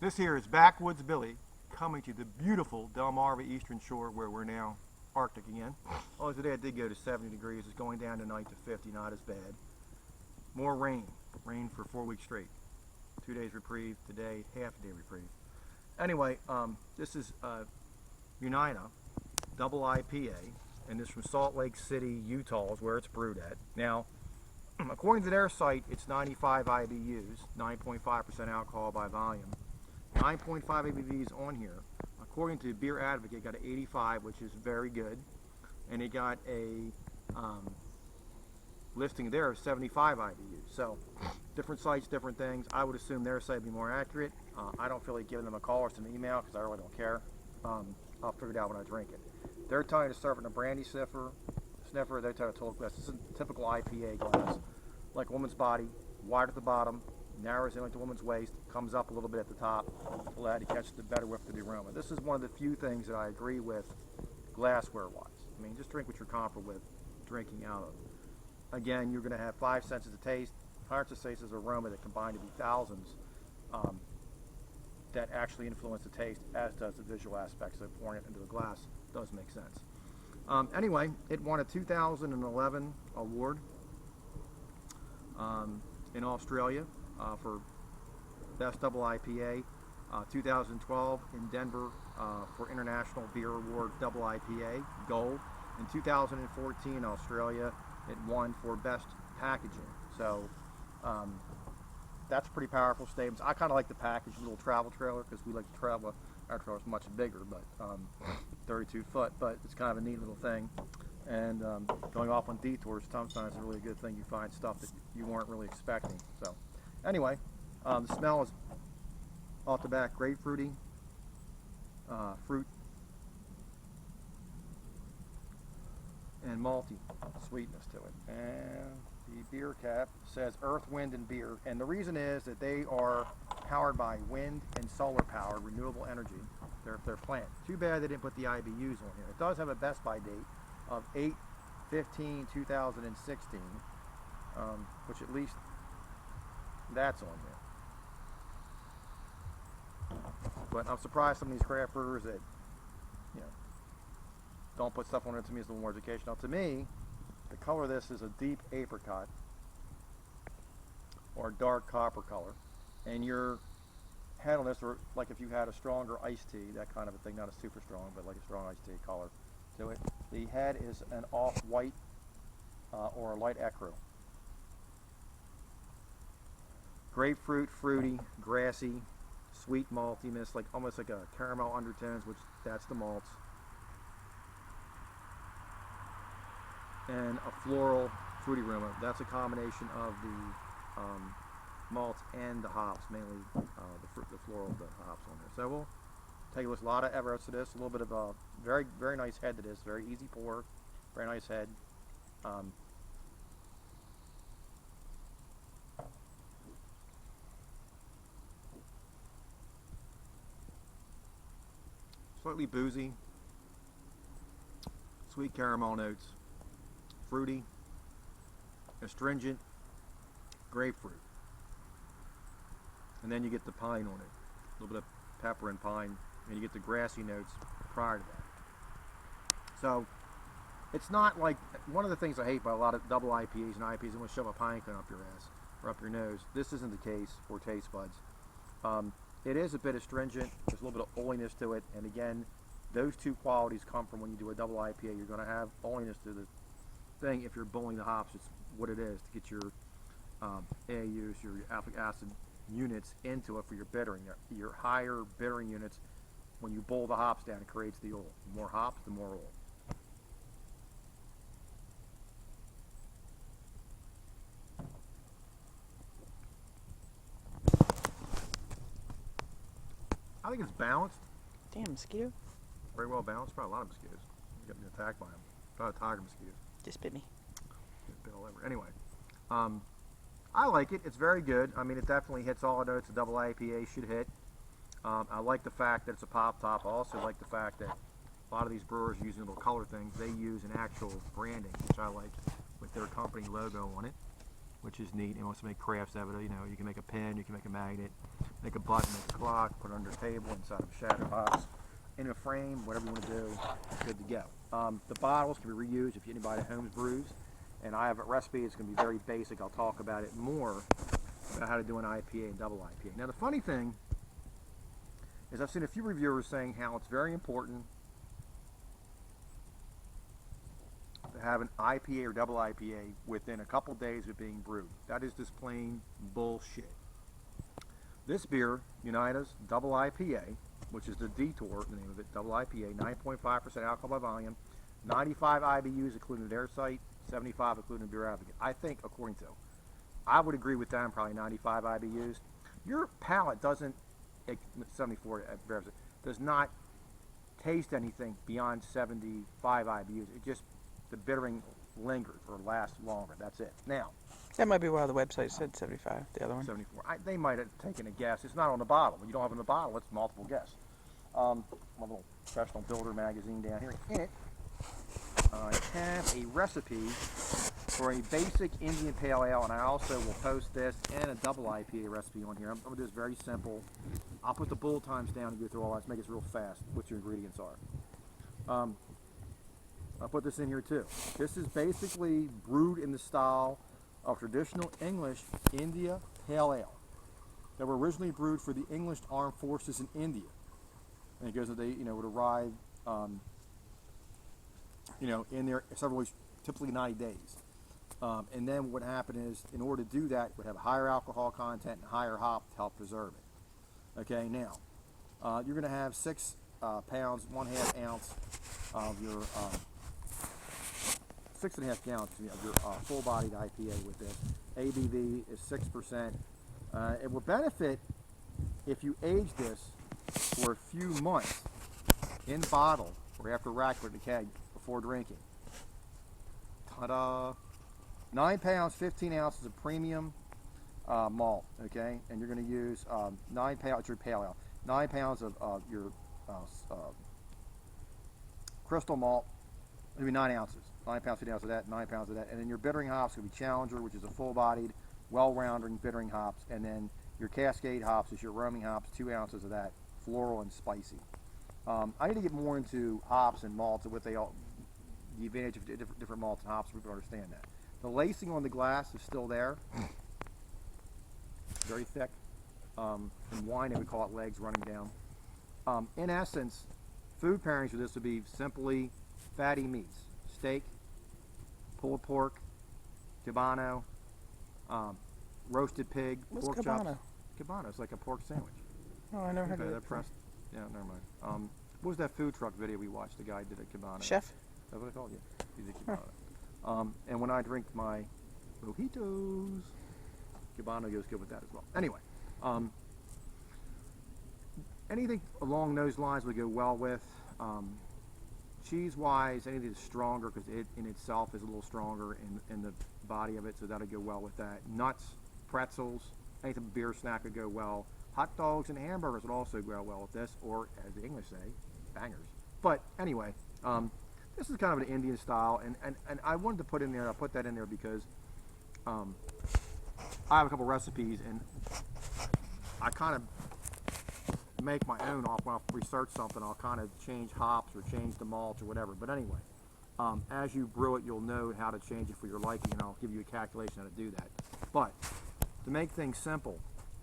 This here is Backwoods Billy coming to the beautiful Delmarva Eastern Shore where we're now Arctic again. Although today it did go to 70 degrees. It's going down tonight to 50, not as bad. More rain. Rain for 4 weeks straight. 2 days reprieve. Today, half a day reprieve. Anyway, this is Uinta double IPA, and this is from Salt Lake City, Utah is where it's brewed at. Now, according to their site, it's 95 IBUs, 9.5% alcohol by volume. 9.5 ABVs on here. According to Beer Advocate, it got an 85, which is very good, and it got a listing there of 75 IBUs. So, different sites, different things. I would assume their site would be more accurate. I don't feel like giving them a call or send an email because I really don't care. I'll figure it out when I drink it. They're telling you to serve it in a brandy sniffer. They're telling you to tall glass. This is a typical IPA glass, like a woman's body, wide at the bottom, narrows in like the woman's waist, comes up a little bit at the top, to let you catch the better whiff of the aroma. This is one of the few things that I agree with glassware-wise. I mean, just drink what you're comfortable with drinking out of. Again, you're going to have 5 senses of taste, hundreds of senses of aroma that combine to be thousands that actually influence the taste, as does the visual aspects of pouring it into a glass. Does make sense. Anyway, it won a 2011 award in Australia for Best Double IPA, 2012 in Denver for International Beer Award Double IPA, Gold. In 2014 in Australia, it won for Best Packaging. So that's pretty powerful statements. I kind of like the package, little travel trailer, because we like to travel. Our trailer is much bigger, but 32 foot, but it's kind of a neat little thing. And going off on detours sometimes is a really good thing. You find stuff that you weren't really expecting. So anyway, the smell is off the bat grapefruity, fruit, and malty sweetness to it. And the beer cap says Earth, Wind, and Beer, and the reason is that they are powered by wind and solar power, renewable energy. Their plant. Too bad they didn't put the IBUs on here. It does have a best by date of 8/15/2016, which at least that's on there. But I'm surprised some of these craft brewers that don't put stuff on it. To me, is a little more educational. To me, the color of this is a deep apricot or dark copper color, and your head on this, or like if you had a stronger iced tea, that kind of a thing, not a super strong, but like a strong iced tea color to it. The head is an off-white or a light ecru. Grapefruit, fruity, grassy, sweet maltiness, like almost like a caramel undertones, which that's the malts. And a floral fruity aroma. That's a combination of the malts and the hops, mainly the floral of the hops on there. So we'll take a look. A lot of Everest to this. A little bit of a very, very nice head to this. Very easy pour. Very nice head. Slightly boozy. Sweet caramel notes. Fruity, astringent, grapefruit, and then you get the pine on it, a little bit of pepper and pine, and you get the grassy notes prior to that. So it's not like, one of the things I hate by a lot of double IPAs and IPAs, I'm going to shove a pine cone up your ass or up your nose. This isn't the case for taste buds. It is a bit astringent, there's a little bit of oiliness to it, and again, those two qualities come from when you do a double IPA. You're going to have oiliness to the thing. If you're boiling the hops, it's what it is to get your AAUs, your alpha acid units into it for your bittering. Your higher bittering units, when you boil the hops down, it creates the oil. The more hops, the more oil. I think it's balanced. Damn, mosquito. Very well balanced. Probably a lot of mosquitoes. You got me attacked by them. Probably tiger mosquitoes. Just bit me. Bit all over. Anyway, I like it. It's very good. I mean, it definitely hits all the notes a double IPA should hit. I like the fact that it's a pop top. I also like the fact that a lot of these brewers are using little color things. They use an actual branding, which I like, with their company logo on it, which is neat. And also make crafts out of it. You know, you can make a pen, you can make a magnet. make a button, make a clock, put it under a table, inside of a shadow box, in a frame, whatever you want to do, good to go. The bottles can be reused if anybody at home brews, and I have a recipe. It's going to be very basic. I'll talk about it more about how to do an IPA and double IPA. Now the funny thing is I've seen a few reviewers saying how it's very important to have an IPA or double IPA within a couple days of being brewed. That is just plain bullshit. This beer, Uinta's double IPA, which is the Detour, the name of it, double IPA, 9.5% alcohol by volume, 95 IBUs including the Airsight, 75 including the Beer Advocate. I think, according to, I would agree with that, probably 95 IBUs. Your palate doesn't, 74 does not taste anything beyond 75 IBUs. It just, the bittering lingers or lasts longer. That's it. Now, that might be why the website said 75, the other one. 74. They might have taken a guess. It's not on the bottle. When you don't have it on the bottle, it's multiple guess. My little professional builder magazine down here. In it, I have a recipe for a basic Indian Pale Ale, and I also will post this and a double IPA recipe on here. I'm going to do this very simple. I'll put the bullet times down and go through all that to make it real fast, what your ingredients are. I'll put this in here too. This is basically brewed in the style of traditional English India Pale Ale that were originally brewed for the English Armed Forces in India. And it goes that they, would arrive, in there several weeks, typically 90 days. And then what happened is, in order to do that, it would have higher alcohol content and higher hop to help preserve it. Okay, now, you're going to have 6 pounds, 1/2 ounce of your 6.5 gallons of your full-bodied IPA with this. ABV is 6%. It will benefit if you age this for a few months in bottle or after rack with the keg before drinking. Ta-da! 9 pounds, 15 ounces of premium malt, okay? And you're going to use 9 pounds, your pale ale, 9 pounds of your crystal malt, maybe 9 ounces. 9 pounds, 50 ounces of that, 9 pounds of that. And then your bittering hops will be Challenger, which is a full-bodied, well-rounding bittering hops. And then your Cascade hops is your roaming hops, 2 ounces of that, floral and spicy. I need to get more into hops and malts and what they all, the advantage of different malts and hops, so we can understand that. The lacing on the glass is still there. Very thick. In wine, they would call it legs running down. In essence, food pairings for this would be simply fatty meats. Steak, pulled pork, cabano, roasted pig, What's pork cabano? chops. Cabano is like a pork sandwich. Oh, I never heard of That it. pressed. Yeah, never mind. What was that food truck video we watched? The guy did a cabano. Chef? Is that what I called you? He did cabano. And when I drink my mojitos, cabano goes good with that as well. Anyway, anything along those lines would go well with. Cheese-wise, anything that's stronger, because it in itself is a little stronger in the body of it, so that'll go well with that. Nuts, pretzels, anything beer snack would go well. Hot dogs and hamburgers would also go well with this, or as the English say, bangers. But anyway, this is kind of an Indian style, and I wanted to put in there, I put that in there because I have a couple recipes, and I kind of make my own off when I research something. I'll kind of change hops or change the malt or whatever. But anyway, as you brew it, you'll know how to change it for your liking, and I'll give you a calculation how to do that. But to make things simple,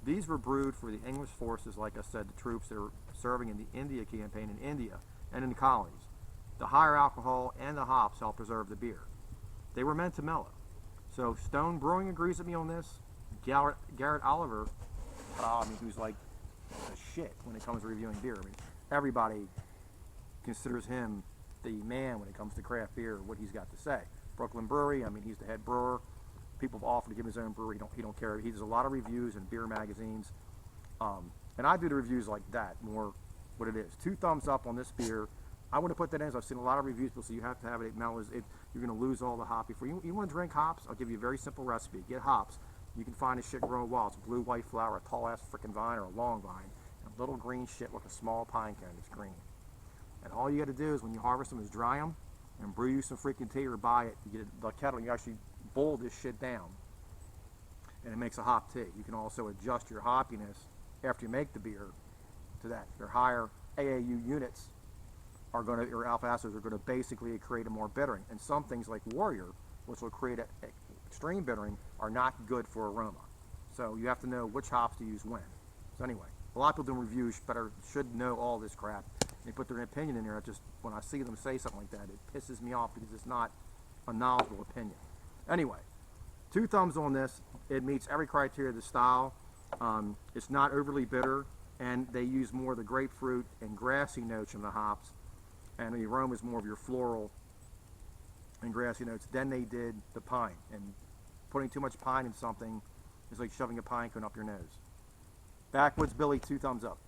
these were brewed for the English forces, like I said, the troops that were serving in the India campaign in India and in the colonies. The higher alcohol and the hops help preserve the beer. They were meant to mellow. So Stone Brewing agrees with me on this. Garrett Oliver, who's like a shit when it comes to reviewing beer. Everybody considers him the man when it comes to craft beer, what he's got to say. Brooklyn Brewery, he's the head brewer. People have offered to give him his own brewery. He don't care. He does a lot of reviews in beer magazines. And I do the reviews like that, more what it is. 2 thumbs up on this beer. I want to put that in, as I've seen a lot of reviews, people say you have to have it mellow. You're going to lose all the hop. Before you want to drink hops, I'll give you a very simple recipe. Get hops. You can find this shit growing wild. It's blue, white flower, a tall ass freaking vine or a long vine, and a little green shit like a small pine cone that's green. And all you got to do is when you harvest them is dry them and brew you some freaking tea or buy it. You get the kettle and you actually boil this shit down, and it makes a hop tea. You can also adjust your hoppiness after you make the beer to that. Your higher AAU units are going to, or alpha acids are going to basically create a more bittering. And some things like Warrior, which will create a extreme bittering, are not good for aroma. So you have to know which hops to use when. So anyway, a lot of people doing reviews should know all this crap. They put their opinion in there. When I see them say something like that, it pisses me off because it's not a knowledgeable opinion. Anyway, 2 thumbs on this. It meets every criteria of the style. It's not overly bitter, and they use more of the grapefruit and grassy notes from the hops, and the aroma is more of your floral and grassy notes than they did the pine. And putting too much pine in something is like shoving a pine cone up your nose. Backwoods Billy, 2 thumbs up.